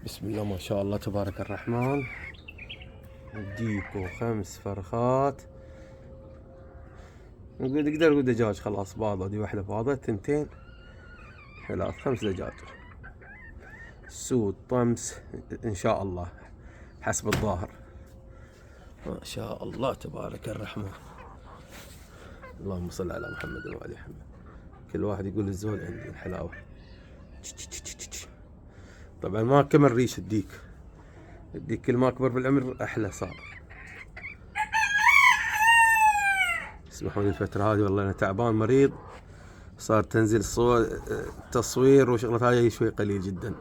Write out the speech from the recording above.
بسم الله ما شاء الله تبارك الرحمن. ديكو 5 فرخات، نقدر نقول دجاج خلاص باضة. دي واحدة باضة، 2 ثلاث 5 دجاج، سود طمس ان شاء الله حسب الظاهر. ما شاء الله تبارك الرحمن. اللهم صل على محمد وآل محمد. كل واحد يقول الزود عندي الحلاوة. طبعا ما كمل ريش الديك كل ما اكبر بالعمر احلى صار. اسمحوا لي الفترة هذه والله انا تعبان مريض، صار تنزيل تصوير وشغلة هاي شوي قليل جدا.